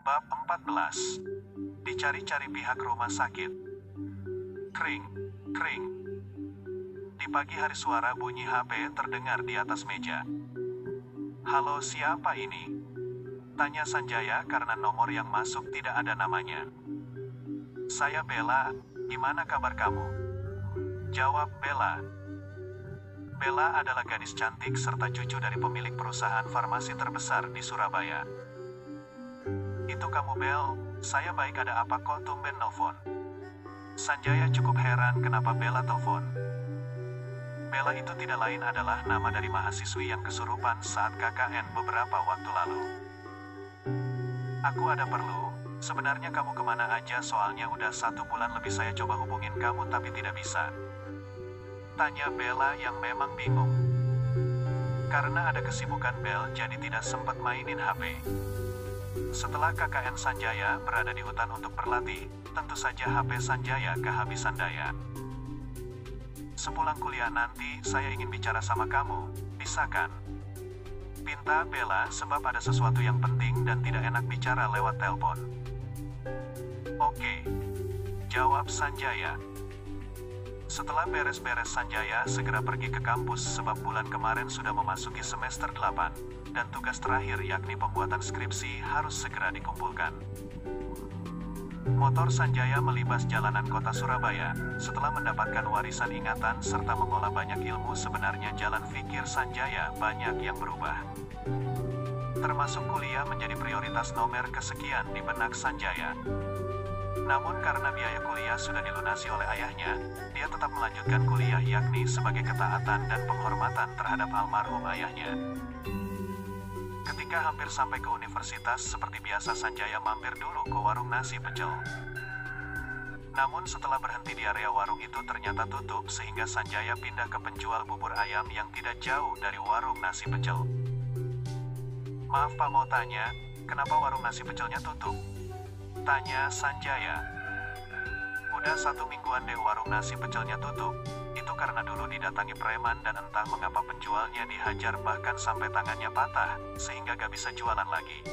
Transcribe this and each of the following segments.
Bab 14. Dicari-cari pihak rumah sakit. Kring, kring. Di pagi hari suara bunyi HP terdengar di atas meja. Halo, siapa ini? Tanya Sanjaya karena nomor yang masuk tidak ada namanya. Saya Bella, gimana kabar kamu? Jawab Bella. Bella adalah gadis cantik serta cucu dari pemilik perusahaan farmasi terbesar di Surabaya. Itu kamu Bel, saya baik, ada apa kok tumben nelfon? Sanjaya cukup heran kenapa Bella telepon. Bella itu tidak lain adalah nama dari mahasiswi yang kesurupan saat KKN beberapa waktu lalu. Aku ada perlu, sebenarnya kamu kemana aja, soalnya udah 1 bulan lebih saya coba hubungin kamu tapi tidak bisa. Tanya Bella yang memang bingung. Karena ada kesibukan Bel jadi tidak sempat mainin HP. Setelah KKN Sanjaya berada di hutan untuk berlatih, tentu saja HP Sanjaya kehabisan daya. Sepulang kuliah nanti saya ingin bicara sama kamu, bisa kan? Pinta Bella sebab ada sesuatu yang penting dan tidak enak bicara lewat telepon. Oke, jawab Sanjaya. Setelah beres-beres, Sanjaya segera pergi ke kampus sebab bulan kemarin sudah memasuki semester 8, dan tugas terakhir yakni pembuatan skripsi harus segera dikumpulkan. Motor Sanjaya melibas jalanan kota Surabaya. Setelah mendapatkan warisan ingatan serta mengolah banyak ilmu, sebenarnya jalan pikir Sanjaya banyak yang berubah. Termasuk kuliah menjadi prioritas nomor kesekian di benak Sanjaya. Namun karena biaya kuliah sudah dilunasi oleh ayahnya, dia tetap melanjutkan kuliah yakni sebagai ketaatan dan penghormatan terhadap almarhum ayahnya. Ketika hampir sampai ke universitas, seperti biasa Sanjaya mampir dulu ke warung nasi pecel. Namun setelah berhenti di area warung itu ternyata tutup, sehingga Sanjaya pindah ke penjual bubur ayam yang tidak jauh dari warung nasi pecel. Maaf Pak, mau tanya, kenapa warung nasi pecelnya tutup? Tanya Sanjaya. Udah 1 mingguan deh warung nasi pecelnya tutup. Itu karena dulu didatangi preman dan entah mengapa penjualnya dihajar bahkan sampai tangannya patah, sehingga gak bisa jualan lagi.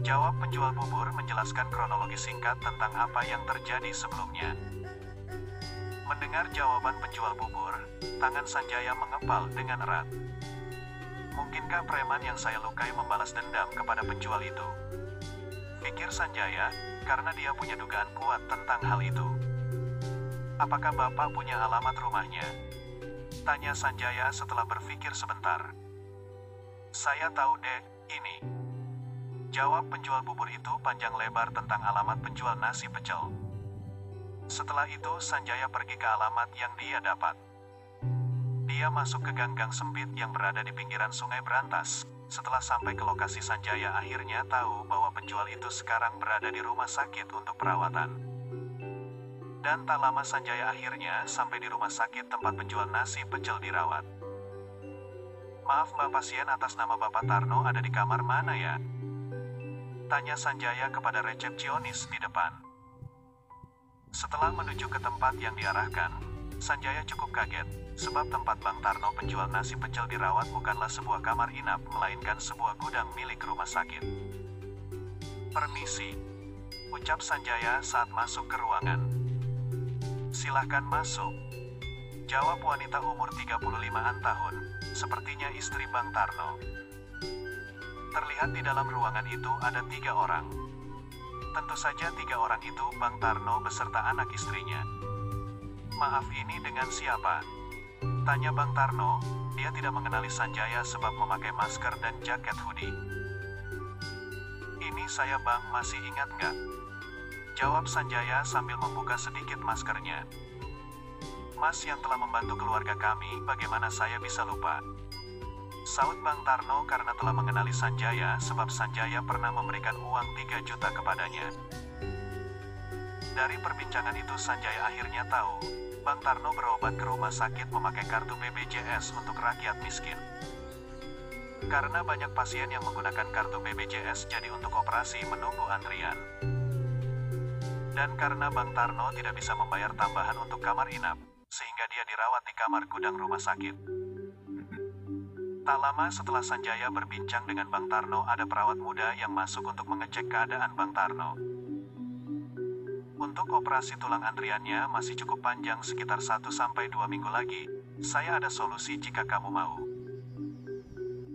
Jawab penjual bubur menjelaskan kronologi singkat tentang apa yang terjadi sebelumnya. Mendengar jawaban penjual bubur, tangan Sanjaya mengepal dengan erat. Mungkinkah preman yang saya lukai membalas dendam kepada penjual itu? Pikir Sanjaya, karena dia punya dugaan kuat tentang hal itu. Apakah Bapak punya alamat rumahnya? Tanya Sanjaya setelah berpikir sebentar. Saya tahu dek, ini. Jawab penjual bubur itu panjang lebar tentang alamat penjual nasi pecel. Setelah itu Sanjaya pergi ke alamat yang dia dapat. Dia masuk ke gang-gang sempit yang berada di pinggiran Sungai Berantas. Setelah sampai ke lokasi, Sanjaya akhirnya tahu bahwa penjual itu sekarang berada di rumah sakit untuk perawatan. Dan tak lama Sanjaya akhirnya sampai di rumah sakit tempat penjual nasi pecel dirawat. Maaf Mbak, pasien atas nama Bapak Tarno ada di kamar mana ya? Tanya Sanjaya kepada resepsionis di depan. Setelah menuju ke tempat yang diarahkan, Sanjaya cukup kaget. Sebab tempat Bang Tarno penjual nasi pecel dirawat bukanlah sebuah kamar inap, melainkan sebuah gudang milik rumah sakit. Permisi, ucap Sanjaya saat masuk ke ruangan. Silahkan masuk, jawab wanita umur 35-an tahun, sepertinya istri Bang Tarno. Terlihat di dalam ruangan itu ada 3 orang. Tentu saja 3 orang itu Bang Tarno beserta anak istrinya. Maaf, ini dengan siapa? Tanya Bang Tarno. Dia tidak mengenali Sanjaya sebab memakai masker dan jaket hoodie. Ini saya Bang, masih ingat nggak? Jawab Sanjaya sambil membuka sedikit maskernya. Mas yang telah membantu keluarga kami, bagaimana saya bisa lupa? Saud Bang Tarno karena telah mengenali Sanjaya sebab Sanjaya pernah memberikan uang 3 juta kepadanya. Dari perbincangan itu Sanjaya akhirnya tahu Bang Tarno berobat ke rumah sakit memakai kartu BPJS untuk rakyat miskin. Karena banyak pasien yang menggunakan kartu BPJS jadi untuk operasi menunggu antrian. Dan karena Bang Tarno tidak bisa membayar tambahan untuk kamar inap, sehingga dia dirawat di kamar gudang rumah sakit. Tak lama setelah Sanjaya berbincang dengan Bang Tarno, ada perawat muda yang masuk untuk mengecek keadaan Bang Tarno. Untuk operasi tulang antriannya masih cukup panjang, sekitar 1-2 minggu lagi. Saya ada solusi jika kamu mau,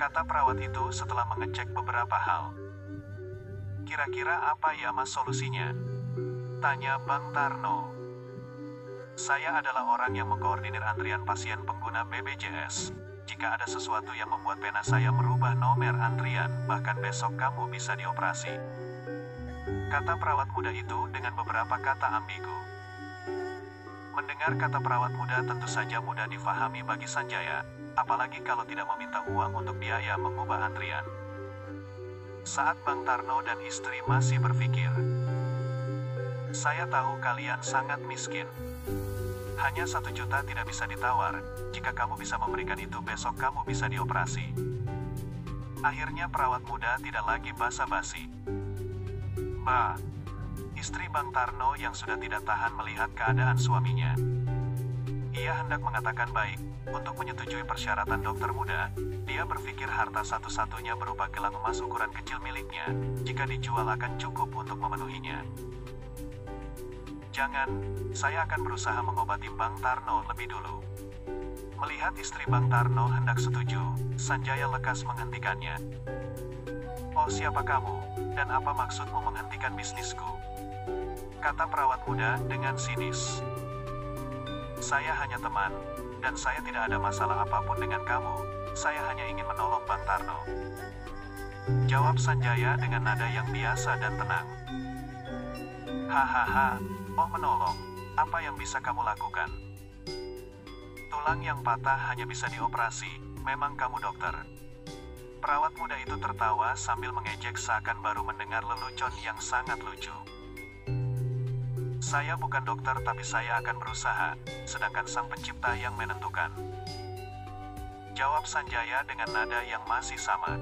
kata perawat itu setelah mengecek beberapa hal. Kira-kira apa ya Mas solusinya? Tanya Bang Tarno. Saya adalah orang yang mengkoordinir antrian pasien pengguna BPJS. Jika ada sesuatu yang membuat pena saya merubah nomor antrian, bahkan besok kamu bisa dioperasi, kata perawat muda itu dengan beberapa kata ambigu. Mendengar kata perawat muda tentu saja mudah difahami bagi Sanjaya, apalagi kalau tidak meminta uang untuk biaya mengubah antrian. Saat Bang Tarno dan istri masih berpikir, saya tahu kalian sangat miskin. Hanya 1 juta tidak bisa ditawar. Jika kamu bisa memberikan itu, besok kamu bisa dioperasi. Akhirnya perawat muda tidak lagi basa-basi. Bah, istri Bang Tarno yang sudah tidak tahan melihat keadaan suaminya. Ia hendak mengatakan baik, untuk menyetujui persyaratan dokter muda. Dia berpikir harta satu-satunya berupa gelang emas ukuran kecil miliknya. Jika dijual akan cukup untuk memenuhinya. Jangan, saya akan berusaha mengobati Bang Tarno lebih dulu. Melihat istri Bang Tarno hendak setuju, Sanjaya lekas menghentikannya. Oh, siapa kamu, dan apa maksudmu menghentikan bisnisku? Kata perawat muda dengan sinis. Saya hanya teman, dan saya tidak ada masalah apapun dengan kamu. Saya hanya ingin menolong Bang Tarno, jawab Sanjaya dengan nada yang biasa dan tenang. Hahaha, oh menolong, apa yang bisa kamu lakukan? Tulang yang patah hanya bisa dioperasi, memang kamu dokter? Perawat muda itu tertawa sambil mengejek seakan baru mendengar lelucon yang sangat lucu. Saya bukan dokter tapi saya akan berusaha, sedangkan sang pencipta yang menentukan, jawab Sanjaya dengan nada yang masih sama.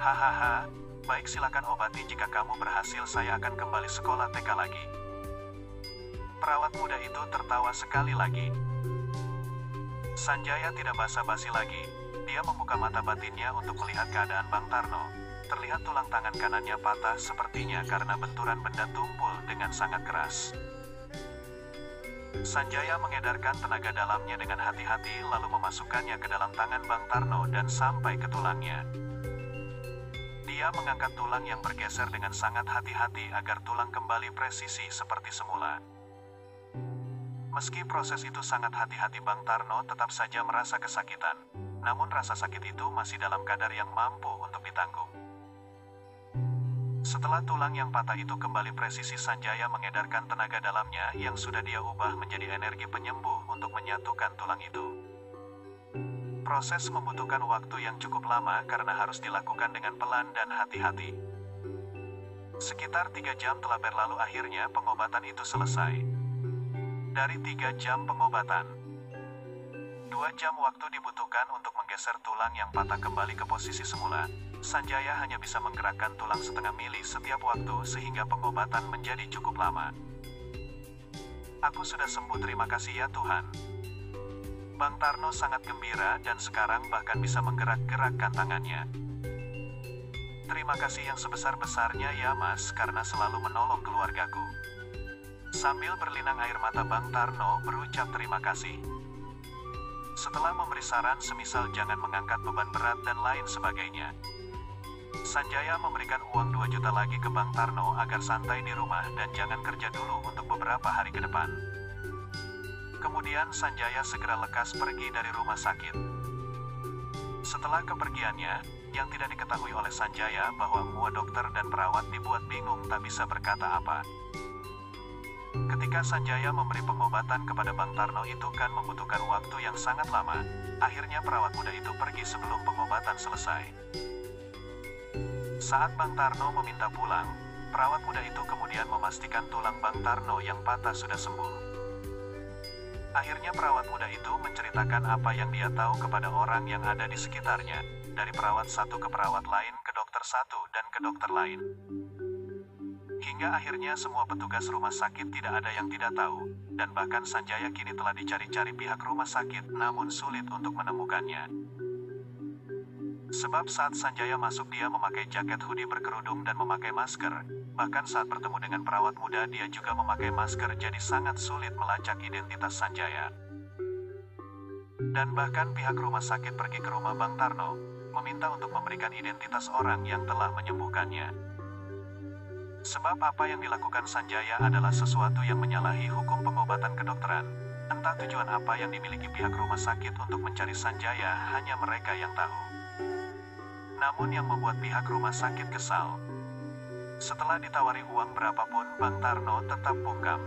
Hahaha, baik silakan obati, jika kamu berhasil saya akan kembali sekolah TK lagi. Perawat muda itu tertawa sekali lagi. Sanjaya tidak basa-basi lagi, dia membuka mata batinnya untuk melihat keadaan Bang Tarno. Terlihat tulang tangan kanannya patah sepertinya karena benturan benda tumpul dengan sangat keras. Sanjaya mengedarkan tenaga dalamnya dengan hati-hati lalu memasukkannya ke dalam tangan Bang Tarno dan sampai ke tulangnya. Dia mengangkat tulang yang bergeser dengan sangat hati-hati agar tulang kembali presisi seperti semula. Meski proses itu sangat hati-hati, Bang Tarno tetap saja merasa kesakitan. Namun rasa sakit itu masih dalam kadar yang mampu untuk ditanggung. Setelah tulang yang patah itu kembali presisi, Sanjaya mengedarkan tenaga dalamnya yang sudah dia ubah menjadi energi penyembuh untuk menyatukan tulang itu. Proses membutuhkan waktu yang cukup lama karena harus dilakukan dengan pelan dan hati-hati. Sekitar 3 jam telah berlalu, akhirnya pengobatan itu selesai. Dari 3 jam pengobatan, 2 jam waktu dibutuhkan untuk menggeser tulang yang patah kembali ke posisi semula. Sanjaya hanya bisa menggerakkan tulang setengah mili setiap waktu sehingga pengobatan menjadi cukup lama. Aku sudah sembuh, terima kasih ya Tuhan. Bang Tarno sangat gembira dan sekarang bahkan bisa menggerak-gerakkan tangannya. Terima kasih yang sebesar-besarnya ya Mas, karena selalu menolong keluargaku. Sambil berlinang air mata, Bang Tarno berucap terima kasih. Setelah memberi saran semisal jangan mengangkat beban berat dan lain sebagainya, Sanjaya memberikan uang 2 juta lagi ke Bang Tarno agar santai di rumah dan jangan kerja dulu untuk beberapa hari ke depan. Kemudian Sanjaya segera lekas pergi dari rumah sakit. Setelah kepergiannya, yang tidak diketahui oleh Sanjaya bahwa semua dokter dan perawat dibuat bingung tak bisa berkata apa. Ketika Sanjaya memberi pengobatan kepada Bang Tarno itu kan membutuhkan waktu yang sangat lama. Akhirnya perawat muda itu pergi sebelum pengobatan selesai. Saat Bang Tarno meminta pulang, perawat muda itu kemudian memastikan tulang Bang Tarno yang patah sudah sembuh. Akhirnya perawat muda itu menceritakan apa yang dia tahu kepada orang yang ada di sekitarnya, dari perawat satu ke perawat lain, ke dokter satu, dan ke dokter lain. Hingga akhirnya semua petugas rumah sakit tidak ada yang tidak tahu, dan bahkan Sanjaya kini telah dicari-cari pihak rumah sakit namun sulit untuk menemukannya. Sebab saat Sanjaya masuk dia memakai jaket hoodie berkerudung dan memakai masker. Bahkan saat bertemu dengan perawat muda dia juga memakai masker, jadi sangat sulit melacak identitas Sanjaya. Dan bahkan pihak rumah sakit pergi ke rumah Bang Tarno, meminta untuk memberikan identitas orang yang telah menyembuhkannya. Sebab apa yang dilakukan Sanjaya adalah sesuatu yang menyalahi hukum pengobatan kedokteran. Entah tujuan apa yang dimiliki pihak rumah sakit untuk mencari Sanjaya, hanya mereka yang tahu. Namun yang membuat pihak rumah sakit kesal, setelah ditawari uang berapapun, Bang Tarno tetap bungkam.